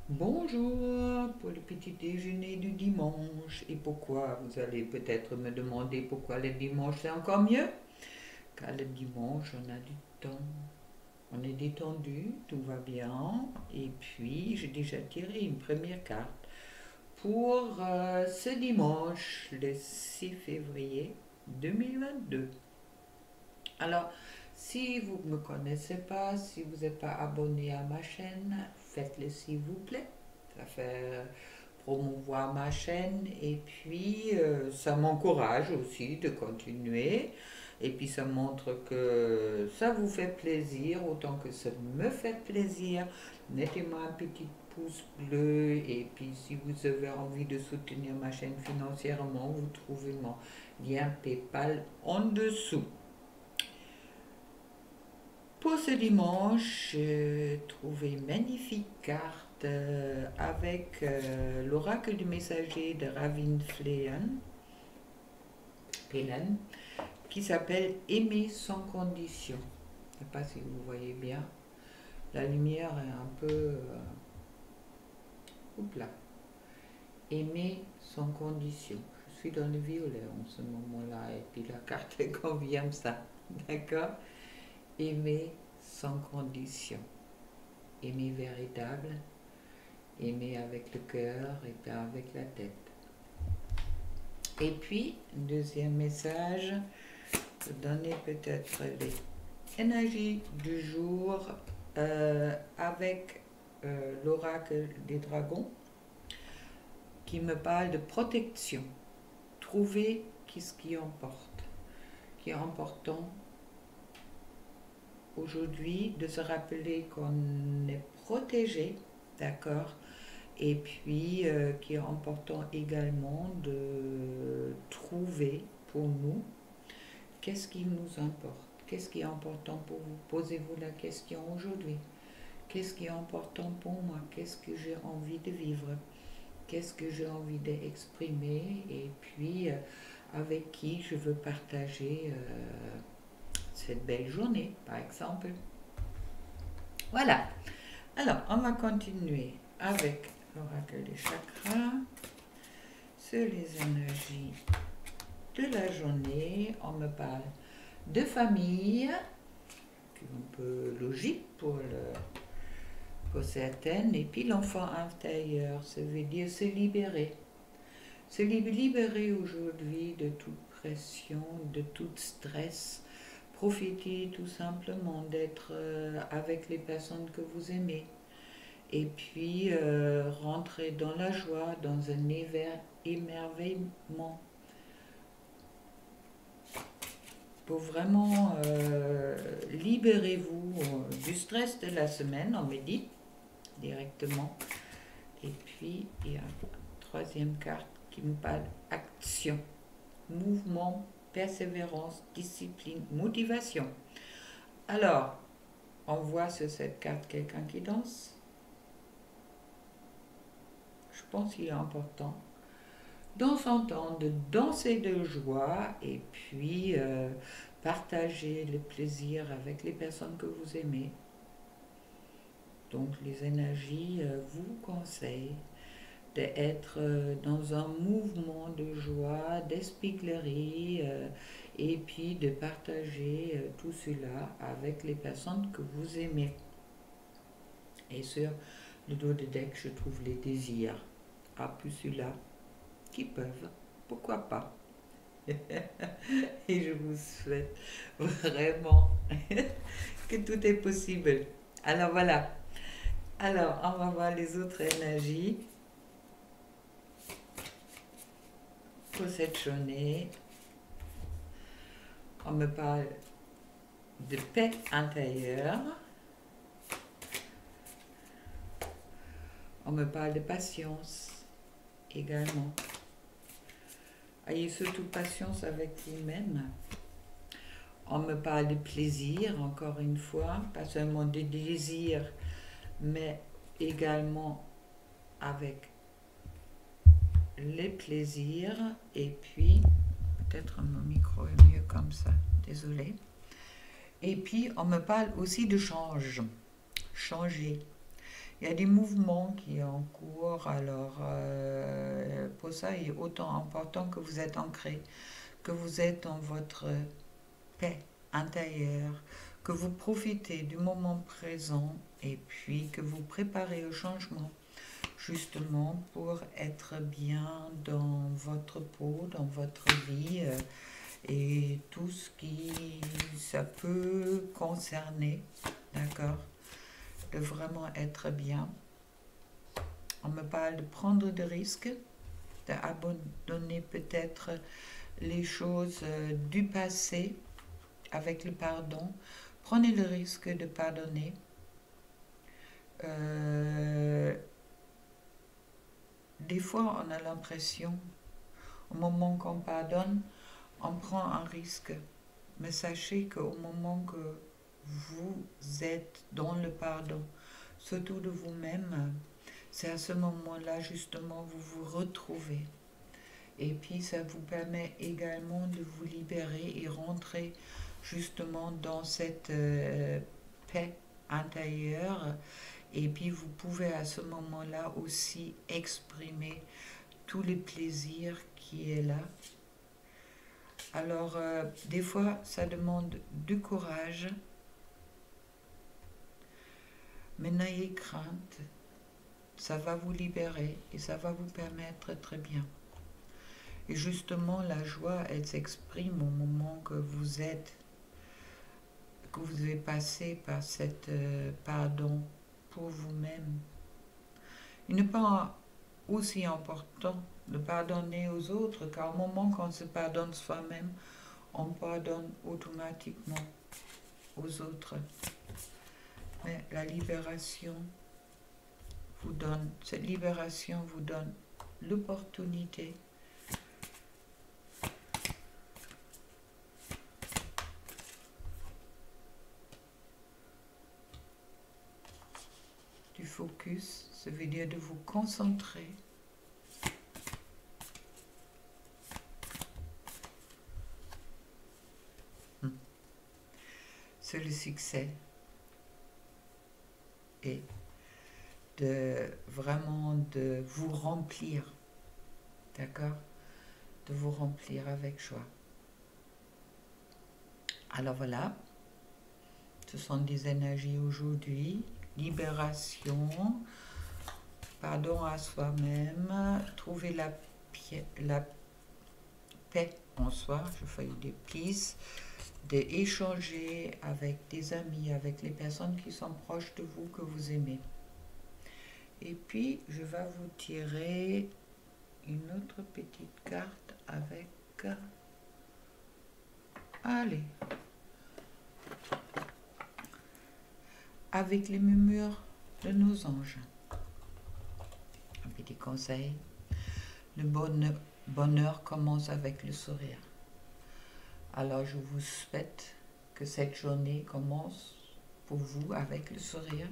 Bonjour pour le petit déjeuner du dimanche. Et pourquoi? Vous allez peut-être me demander pourquoi le dimanche c'est encore mieux. Car le dimanche on a du temps. On est détendu, tout va bien. Et puis j'ai déjà tiré une première carte pour ce dimanche, le 6 février 2022. Alors, si vous ne me connaissez pas, si vous n'êtes pas abonné à ma chaîne, faites-le s'il vous plaît. Ça fait promouvoir ma chaîne et puis ça m'encourage aussi de continuer. Et puis ça montre que ça vous fait plaisir autant que ça me fait plaisir. Mettez-moi un petit pouce bleu et puis si vous avez envie de soutenir ma chaîne financièrement, vous trouvez mon lien PayPal en dessous. Pour ce dimanche, j'ai trouvé une magnifique carte avec l'oracle du messager de Ravin Phelan, qui s'appelle Aimer sans condition. Je ne sais pas si vous voyez bien. La lumière est un peu... oups là. Aimer sans condition. Je suis dans le violet en ce moment-là et puis la carte confirme ça. D'accord? Aimer sans condition. Aimer véritable, aimer avec le cœur et pas avec la tête. Et puis, deuxième message, donner peut-être les énergies du jour avec l'oracle des dragons qui me parle de protection. Trouver ce qui emporte, qui est important aujourd'hui de se rappeler qu'on est protégé, d'accord, et puis qui est important également de trouver pour nous qu'est-ce qui nous importe, qu'est-ce qui est important pour vous. Posez-vous la question aujourd'hui. Qu'est-ce qui est important pour moi? Qu'est-ce que j'ai envie de vivre? Qu'est-ce que j'ai envie d'exprimer? Et puis avec qui je veux partager cette belle journée, par exemple. Voilà. Alors, on va continuer avec l'oracle des chakras sur les énergies de la journée. On me parle de famille, qui est un peu logique pour certaines, et puis l'enfant intérieur, ça veut dire se libérer. Se libérer aujourd'hui de toute pression, de tout stress. Profitez tout simplement d'être avec les personnes que vous aimez. Et puis rentrer dans la joie, dans un émerveillement. Pour vraiment libérez-vous du stress de la semaine, on médite directement. Et puis il y a une troisième carte qui me parle action, mouvement, persévérance, discipline, motivation. Alors, on voit sur cette carte quelqu'un qui danse. Je pense qu'il est important dans son temps de danser de joie et puis partager le plaisir avec les personnes que vous aimez. Donc les énergies vous conseillent d'être dans un mouvement de joie, d'espièglerie et puis de partager tout cela avec les personnes que vous aimez. Et sur le dos de deck, je trouve les désirs. Ah, plus celui-là, qui peuvent, pourquoi pas. Et je vous souhaite vraiment que tout est possible. Alors voilà. Alors, on va voir les autres énergies pour cette journée. On me parle de paix intérieure. On me parle de patience également. Ayez surtout patience avec vous-même. On me parle de plaisir, encore une fois, pas seulement de désir, mais également avec les plaisirs. Et puis, peut-être mon micro est mieux comme ça, désolé. Et puis, on me parle aussi de changer. Il y a des mouvements qui sont en cours, alors pour ça, il est autant important que vous êtes ancré, que vous êtes dans votre paix intérieure, que vous profitez du moment présent et puis que vous préparez au changement, justement pour être bien dans votre peau, dans votre vie et tout ce qui ça peut concerner, d'accord, de vraiment être bien. On me parle de prendre des risques, d'abandonner peut-être les choses du passé avec le pardon. Prenez le risque de pardonner. Des fois, on a l'impression, au moment qu'on pardonne, on prend un risque. Mais sachez qu'au moment que vous êtes dans le pardon, surtout de vous-même, c'est à ce moment-là, justement, vous vous retrouvez. Et puis, ça vous permet également de vous libérer et rentrer justement dans cette paix intérieure. Et puis, vous pouvez à ce moment-là aussi exprimer tout le plaisir qui est là. Alors, des fois, ça demande du courage, mais n'ayez crainte, ça va vous libérer et ça va vous permettre très bien. Et justement, la joie, elle s'exprime au moment que vous êtes, que vous avez passé par cette pardon pour vous-même. Il n'est pas aussi important de pardonner aux autres, car au moment qu'on se pardonne soi-même, on pardonne automatiquement aux autres. Mais la libération vous donne, cette libération vous donne l'opportunité du focus, ça veut dire de vous concentrer sur le succès et de vraiment de vous remplir, d'accord, de vous remplir avec joie. Alors voilà, ce sont des énergies aujourd'hui, libération, pardon à soi-même, trouver la paix en soi, je fais des plisses, d'échanger avec des amis, avec les personnes qui sont proches de vous, que vous aimez. Et puis, je vais vous tirer une autre petite carte avec... Allez. Avec les murmures de nos anges. Un petit conseil. Le bonheur commence avec le sourire. Alors, je vous souhaite que cette journée commence pour vous avec le sourire.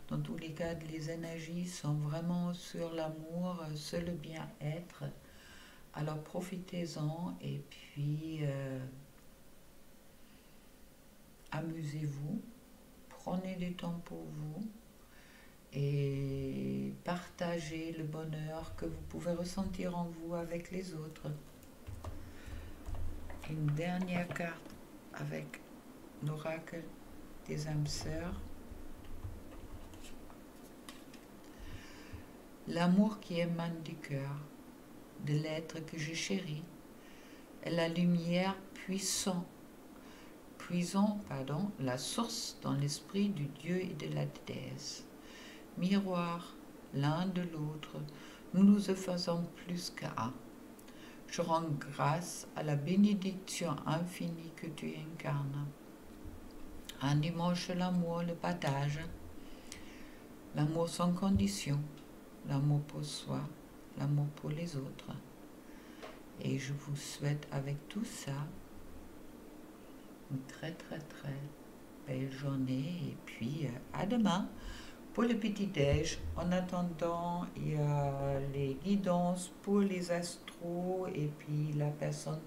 Dans tous les cas, les énergies sont vraiment sur l'amour, sur le bien-être. Alors profitez-en et puis amusez-vous, prenez du temps pour vous et partagez le bonheur que vous pouvez ressentir en vous avec les autres. Une dernière carte avec l'oracle des âmes sœurs. L'amour qui émane du cœur, de l'être que je chéris, est la lumière puisant, la source dans l'esprit du Dieu et de la déesse. Miroir l'un de l'autre, nous nous faisons plus qu'un. Je rends grâce à la bénédiction infinie que tu incarnes. Un dimanche, l'amour, le partage, l'amour sans condition, l'amour pour soi, l'amour pour les autres. Et je vous souhaite avec tout ça une très très très belle journée et puis à demain pour le petit-déj. En attendant, il y a les guidances pour les astros et puis la personne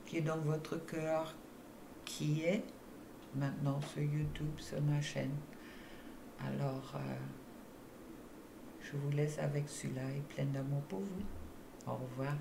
qui est dans votre cœur qui est maintenant sur YouTube, sur ma chaîne. Alors, Je vous laisse avec celui-là et plein d'amour pour vous. Au revoir.